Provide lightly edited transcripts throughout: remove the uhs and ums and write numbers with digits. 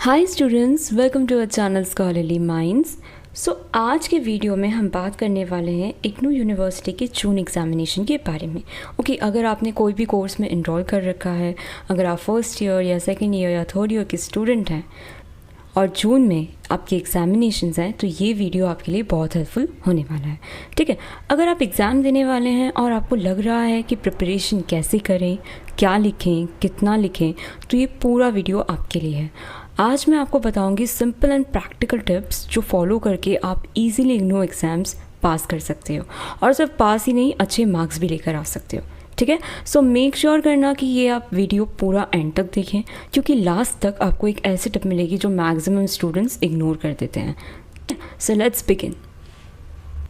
Hi students, welcome to our channel scholarly minds. आज के video में हम बात करने वाले हैं इग्नू यूनिवर्सिटी के जून एग्जामिनेशन के बारे में। अगर आपने कोई भी कोर्स में इनरोल कर रखा है, अगर आप फर्स्ट ईयर या सेकेंड ईयर या थर्ड ईयर के स्टूडेंट हैं और जून में आपके एग्जामिनेशंस हैं, तो ये वीडियो आपके लिए बहुत हेल्पफुल होने वाला है। ठीक है, अगर आप एग्ज़ाम देने वाले हैं और आपको लग रहा है कि प्रिपरेशन कैसे करें, क्या लिखें, कितना लिखें, तो ये पूरा वीडियो आपके लिए है। आज मैं आपको बताऊंगी सिंपल एंड प्रैक्टिकल टिप्स जो फॉलो करके आप इजीली इग्नू एग्ज़ाम्स पास कर सकते हो, और सिर्फ पास ही नहीं, अच्छे मार्क्स भी लेकर आ सकते हो। ठीक है, सो मेक श्योर करना कि ये आप वीडियो पूरा एंड तक देखें, क्योंकि लास्ट तक आपको एक ऐसी टिप मिलेगी जो मैक्सिमम स्टूडेंट्स इग्नोर कर देते हैं। So let's begin.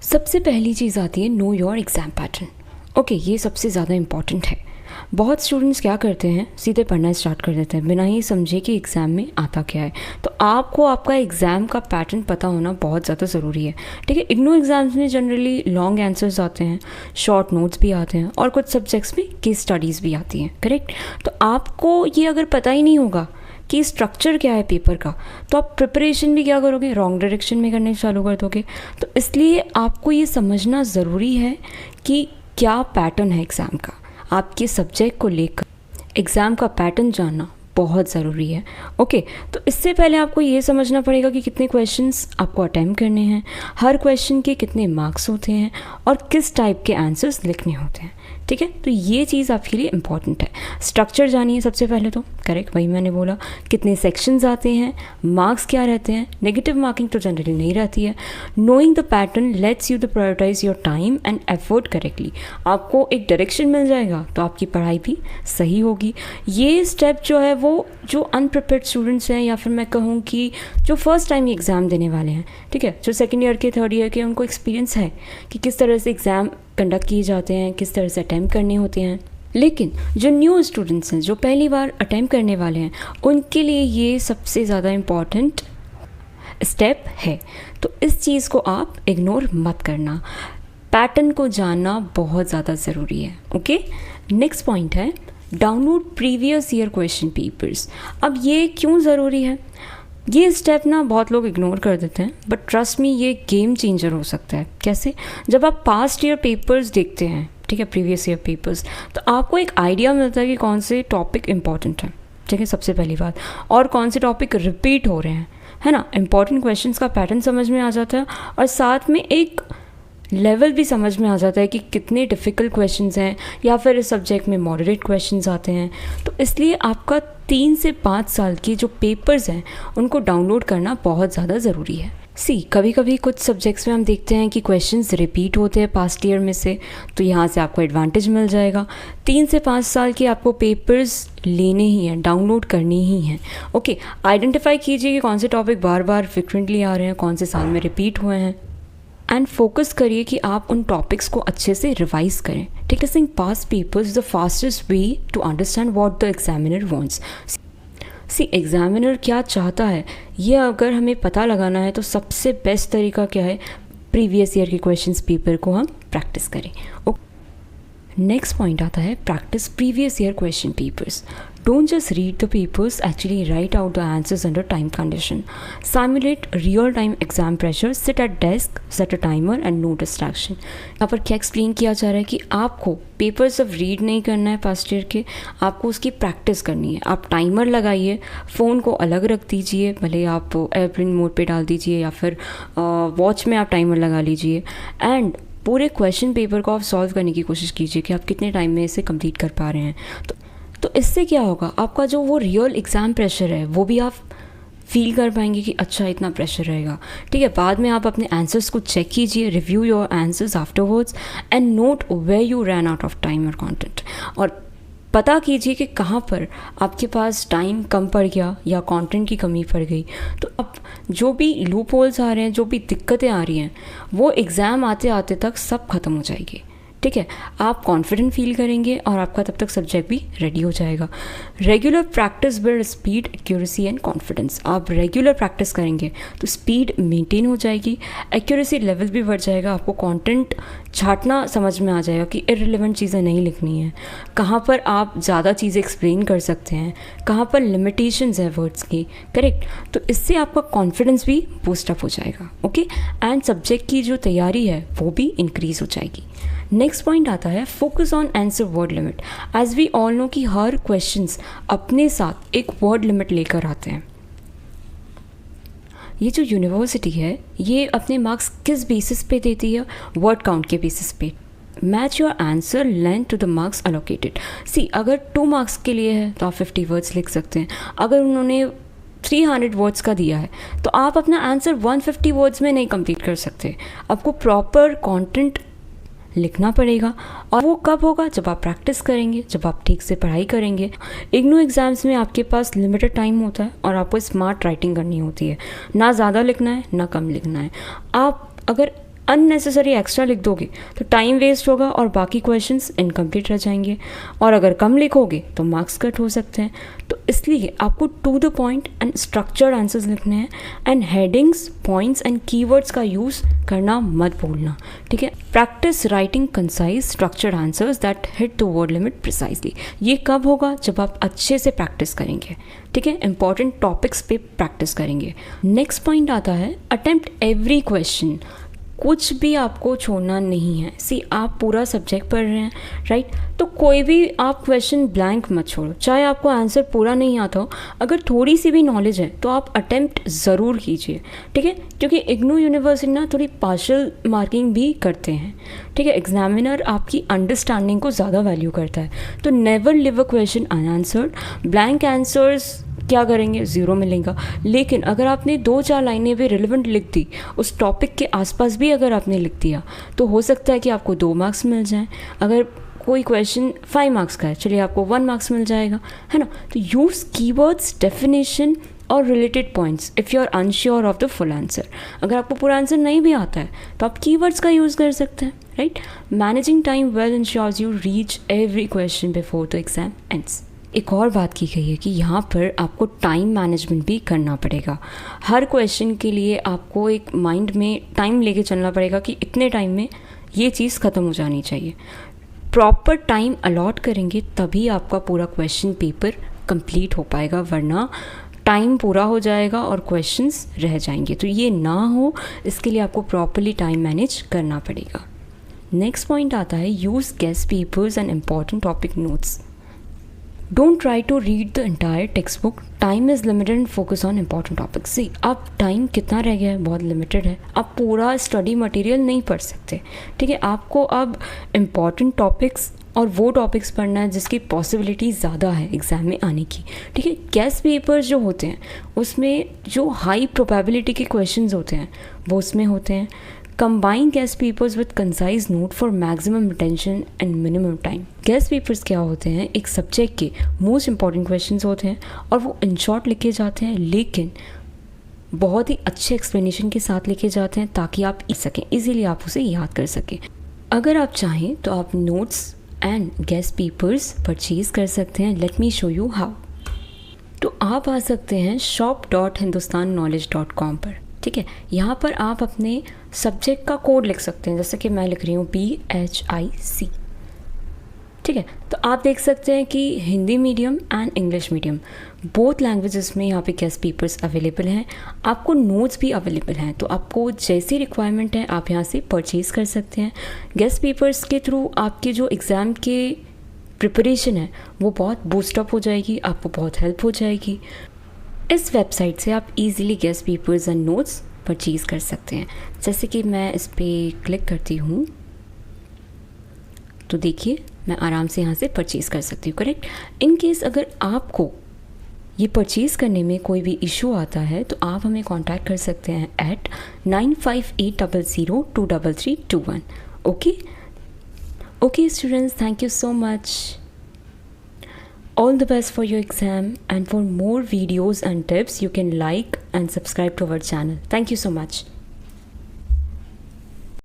सबसे पहली चीज़ आती है नो योर एग्ज़ाम पैटर्न। ये सबसे ज़्यादा इम्पॉर्टेंट है। बहुत स्टूडेंट्स क्या करते हैं, सीधे पढ़ना स्टार्ट कर देते हैं बिना ही समझे कि एग्ज़ाम में आता क्या है। तो आपको आपका एग्ज़ाम का पैटर्न पता होना बहुत ज़्यादा ज़रूरी है। ठीक है, इग्नू एग्ज़ाम्स में जनरली लॉन्ग आंसर्स आते हैं, शॉर्ट नोट्स भी आते हैं, और कुछ सब्जेक्ट्स में केस स्टडीज़ भी आती हैं। करेक्ट। तो आपको ये अगर पता ही नहीं होगा कि स्ट्रक्चर क्या है पेपर का, तो आप प्रिपरेशन भी क्या करोगे, रॉन्ग डायरेक्शन में करने चालू कर दोगे। तो इसलिए आपको ये समझना ज़रूरी है कि क्या पैटर्न है एग्ज़ाम का। आपके सब्जेक्ट को लेकर एग्ज़ाम का पैटर्न जानना बहुत ज़रूरी है। तो इससे पहले आपको ये समझना पड़ेगा कि कितने क्वेश्चंस आपको अटेम्प्ट करने हैं, हर क्वेश्चन के कितने मार्क्स होते हैं, और किस टाइप के आंसर्स लिखने होते हैं। ठीक है, तो ये चीज़ आपके लिए इम्पॉर्टेंट है। स्ट्रक्चर जानिए सबसे पहले तो। करेक्ट, वही मैंने बोला, कितने सेक्शंस आते हैं, मार्क्स क्या रहते हैं, नेगेटिव मार्किंग तो जनरली नहीं रहती है। Knowing the pattern lets you to prioritise your time and effort correctly. आपको एक डायरेक्शन मिल जाएगा तो आपकी पढ़ाई भी सही होगी। ये स्टेप जो है वो जो अनप्रिपेयर्ड स्टूडेंट्स हैं, या फिर मैं कहूँ कि जो फर्स्ट टाइम एग्ज़ाम देने वाले हैं, ठीक है, जो सेकेंड ईयर के, थर्ड ईयर के, उनको एक्सपीरियंस है कि किस तरह से एग्ज़ाम कंडक्ट किए जाते हैं, किस तरह से अटैम्प्ट करने होते हैं। लेकिन जो न्यू स्टूडेंट्स हैं, जो पहली बार अटैम्प्ट करने वाले हैं, उनके लिए ये सबसे ज़्यादा इम्पॉर्टेंट स्टेप है। तो इस चीज़ को आप इग्नोर मत करना। पैटर्न को जानना बहुत ज़्यादा ज़रूरी है। नेक्स्ट पॉइंट है download previous year question papers. अब ये क्यों ज़रूरी है? ये स्टेप ना बहुत लोग इग्नोर कर देते हैं, बट ट्रस्ट मी, ये गेम चेंजर हो सकता है। कैसे? जब आप पास्ट ईयर पेपर्स देखते हैं, ठीक है, प्रीवियस ईयर पेपर्स, तो आपको एक आइडिया मिलता है कि कौन से टॉपिक इंपॉर्टेंट है। ठीक है, सबसे पहली बात, और कौन से टॉपिक रिपीट हो रहे हैं, है ना। इंपॉर्टेंट क्वेश्चंस का पैटर्न समझ में आ जाता है, और साथ में एक लेवल भी समझ में आ जाता है कि कितने डिफ़िकल्ट क्वेश्चंस हैं, या फिर इस सब्जेक्ट में मॉडरेट क्वेश्चंस आते हैं। तो इसलिए आपका 3 से 5 साल के जो पेपर्स हैं उनको डाउनलोड करना बहुत ज़्यादा ज़रूरी है। कभी कभी कुछ सब्जेक्ट्स में हम देखते हैं कि क्वेश्चंस रिपीट होते हैं पास्ट ईयर में से, तो यहाँ से आपको एडवांटेज मिल जाएगा। 3 से 5 साल के आपको पेपर्स लेने ही हैं, डाउनलोड करने ही हैं। आइडेंटिफाई कीजिए कि कौन से टॉपिक बार बार फ्रिक्वेंटली आ रहे हैं, कौन से साल में रिपीट हुए हैं, एंड फोकस करिए कि आप उन टॉपिक्स को अच्छे से रिवाइज करें। ठीक है, past papers is the fastest way to understand what the examiner wants. Examiner क्या चाहता है, ये अगर हमें पता लगाना है, तो सबसे बेस्ट तरीका क्या है, प्रीवियस ईयर के क्वेश्चंस पेपर को हम प्रैक्टिस करें। नेक्स्ट पॉइंट आता है practice previous year question papers. Don't just read the papers, actually write out the answers under time condition. Simulate real-time exam pressure, sit at desk, set a timer and no distraction. यहाँ पर क्या explain किया जा रहा है कि आपको paper सिर्फ रीड नहीं करना है पास्ट ईयर के, आपको उसकी प्रैक्टिस करनी है। आप टाइमर लगाइए, फ़ोन को अलग रख दीजिए, भले आप एयरप्लेन मोड पे डाल दीजिए, या फिर वॉच में आप टाइमर लगा लीजिए, एंड पूरे क्वेश्चन पेपर को आप सॉल्व करने की कोशिश कीजिए कि आप कितने टाइम में इसे कंप्लीट कर पा रहे हैं। तो इससे क्या होगा, आपका जो वो रियल एग्ज़ाम प्रेशर है वो भी आप फील कर पाएंगे कि अच्छा इतना प्रेशर रहेगा। ठीक है, बाद में आप अपने आंसर्स को चेक कीजिए, review your answers afterwards and note where you run out of time और कंटेंट, और पता कीजिए कि कहाँ पर आपके पास टाइम कम पड़ गया या कंटेंट की कमी पड़ गई। तो अब जो भी लूप होल्स आ रहे हैं, जो भी दिक्कतें आ रही हैं, वो एग्ज़ाम आते आते तक सब ख़त्म हो जाएगी। ठीक है, आप कॉन्फिडेंट फील करेंगे और आपका तब तक सब्जेक्ट भी रेडी हो जाएगा। Regular practice build speed, accuracy and confidence. आप रेगुलर प्रैक्टिस करेंगे तो स्पीड मेंटेन हो जाएगी, एक्यूरेसी लेवल भी बढ़ जाएगा, आपको कंटेंट छांटना समझ में आ जाएगा कि इररिलेवेंट चीज़ें नहीं लिखनी है, कहाँ पर आप ज़्यादा चीज़ें एक्सप्लेन कर सकते हैं, कहाँ पर लिमिटेशंस है वर्ड्स की, करेक्ट। तो इससे आपका कॉन्फिडेंस भी बूस्टअप हो जाएगा, ओके, एंड सब्जेक्ट की जो तैयारी है वो भी इंक्रीज़ हो जाएगी। नेक्स्ट पॉइंट आता है focus on answer word limit. As we all know कि हर क्वेश्चंस अपने साथ एक वर्ड लिमिट लेकर आते हैं। ये जो यूनिवर्सिटी है ये अपने मार्क्स किस बेसिस पे देती है? वर्ड काउंट के बेसिस पे। Match your answer length to the marks allocated. See, अगर 2 मार्क्स के लिए है तो आप 50 वर्ड्स लिख सकते हैं। अगर उन्होंने 300 वर्ड्स का दिया है तो आप अपना आंसर 150 वर्ड्स में नहीं कंप्लीट कर सकते। आपको प्रॉपर कंटेंट लिखना पड़ेगा, और वो कब होगा? जब आप प्रैक्टिस करेंगे, जब आप ठीक से पढ़ाई करेंगे। इग्नू एग्ज़ाम्स में आपके पास लिमिटेड टाइम होता है और आपको स्मार्ट राइटिंग करनी होती है, ना ज़्यादा लिखना है ना कम लिखना है। आप अगर अननेसेसरी एक्स्ट्रा लिख दोगे तो टाइम वेस्ट होगा और बाकी क्वेश्चंस इनकम्प्लीट रह जाएंगे, और अगर कम लिखोगे तो मार्क्स कट हो सकते हैं। तो इसलिए आपको to the point and structured answers लिखने हैं, and headings, points and keywords का यूज़ करना मत भूलना, ठीक है। Practise writing concise structured answers that hit the word limit precisely. ये कब होगा? जब आप अच्छे से प्रैक्टिस करेंगे, ठीक है, इंपॉर्टेंट टॉपिक्स पे प्रैक्टिस करेंगे। नेक्स्ट पॉइंट आता है अटेम्प्ट एवरी क्वेश्चन। कुछ भी आपको छोड़ना नहीं है। सी, आप पूरा सब्जेक्ट पढ़ रहे हैं, राइट, तो कोई भी आप क्वेश्चन ब्लैंक मत छोड़ो, चाहे आपको आंसर पूरा नहीं आता हो। अगर थोड़ी सी भी नॉलेज है तो आप अटेम्प्ट ज़रूर कीजिए, ठीक है, क्योंकि इग्नू यूनिवर्सिटी ना थोड़ी पार्शियल मार्किंग भी करते हैं, ठीक है। एग्जामिनर आपकी अंडरस्टैंडिंग को ज़्यादा वैल्यू करता है, तो never live a question unanswered. Blank answers क्या करेंगे? 0 मिलेगा। लेकिन अगर आपने 2-4 लाइनें भी रिलेवेंट लिख दी, उस टॉपिक के आसपास भी अगर आपने लिख दिया, तो हो सकता है कि आपको 2 मार्क्स मिल जाएं। अगर कोई क्वेश्चन 5 मार्क्स का है, चलिए आपको 1 मार्क्स मिल जाएगा, है ना। तो यूज़ कीवर्ड्स, डेफिनेशन और related points if you are unsure of the full answer. अगर आपको पूरा आंसर नहीं भी आता है तो आप कीवर्ड्स का यूज़ कर सकते हैं, right. Managing time well ensures you reach every question before the exam ends. एक और बात की गई है कि यहाँ पर आपको टाइम मैनेजमेंट भी करना पड़ेगा। हर क्वेश्चन के लिए आपको एक माइंड में टाइम लेके चलना पड़ेगा कि इतने टाइम में ये चीज़ ख़त्म हो जानी चाहिए। प्रॉपर टाइम अलॉट करेंगे तभी आपका पूरा क्वेश्चन पेपर कंप्लीट हो पाएगा, वरना टाइम पूरा हो जाएगा और क्वेश्चंस रह जाएंगे। तो ये ना हो, इसके लिए आपको प्रॉपरली टाइम मैनेज करना पड़ेगा। नेक्स्ट पॉइंट आता है use guest papers and important topic notes. Don't try to read the entire textbook. Time is limited and focus on important topics. See, अब टाइम कितना रह गया है? बहुत लिमिटेड है। आप पूरा स्टडी मटेरियल नहीं पढ़ सकते, ठीक है। आपको अब इम्पॉर्टेंट टॉपिक्स और वो टॉपिक्स पढ़ना है जिसकी पॉसिबिलिटी ज़्यादा है एग्ज़ाम में आने की, ठीक है। गेस्ट पेपर्स जो होते हैं उसमें जो हाई प्रोबेबिलिटी के क्वेश्चंस होते हैं वो उसमें होते हैं। Combine guest papers with concise note for maximum attention and minimum time. Guest papers क्या होते हैं? एक सब्जेक्ट के मोस्ट इंपॉर्टेंट क्वेश्चंस होते हैं और वो इन शॉर्ट लिखे जाते हैं, लेकिन बहुत ही अच्छे एक्सप्लेनेशन के साथ लिखे जाते हैं ताकि आप इजीली आप उसे याद कर सकें। अगर आप चाहें तो आप notes and guest papers purchase कर सकते हैं। Let me show you how. तो आप आ सकते हैं shop.hindustanknowledge.com पर, ठीक है। यहाँ पर आप अपने सब्जेक्ट का कोड लिख सकते हैं, जैसे कि मैं लिख रही हूँ PHIC, ठीक है। तो आप देख सकते हैं कि Hindi medium and English medium both languages में यहाँ पे गेस्ट पेपर्स अवेलेबल हैं। आपको नोट्स भी अवेलेबल हैं, तो आपको जैसी रिक्वायरमेंट है आप यहाँ से परचेज़ कर सकते हैं। गेस्ट पेपर्स के थ्रू आपके जो एग्ज़ाम के प्रिपरेशन है वो बहुत बूस्टअप हो जाएगी, आपको बहुत हेल्प हो जाएगी। इस वेबसाइट से आप easily guest papers and notes purchase कर सकते हैं। जैसे कि मैं इस पर क्लिक करती हूँ तो देखिए मैं आराम से यहाँ से परचेज़ कर सकती हूँ, करेक्ट। इन केस अगर आपको ये परचेज़ करने में कोई भी इशू आता है तो आप हमें कांटेक्ट कर सकते हैं at 9580023321। Okay students, thank you so much. All the best for your exam, and for more videos and tips you can like and subscribe to our channel. Thank you so much.